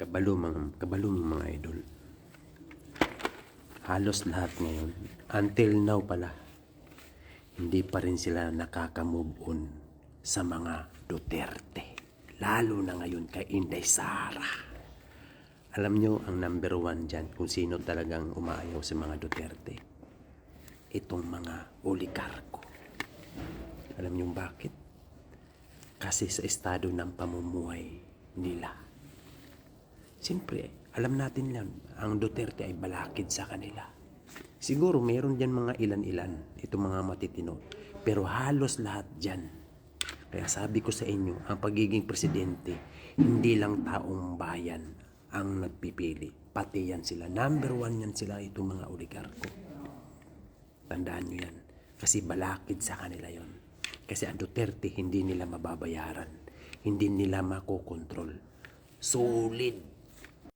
kabalo mga idol. Halos lahat ngayon, until now pala, hindi pa rin sila nakaka-move on sa mga Duterte. Lalo na ngayon kay Inday Sara. Alam nyo ang number one dyan kung sino talagang umaayaw sa mga Duterte. Itong mga oligarko. Alam nyo bakit? Kasi sa estado ng pamumuhay nila. Siyempre, alam natin yan, ang Duterte ay balakid sa kanila. Siguro meron dyan mga ilan-ilan, itong mga matitino. Pero halos lahat dyan. Kaya sabi ko sa inyo, ang pagiging presidente, hindi lang taong bayan ang nagpipili. Pati yan sila. Number one yan sila, itong mga oligarko. Tandaan nyo yan. Kasi balakid sa kanila yon. Kasi ang Duterte, hindi nila mababayaran. Hindi nila makokontrol. Solid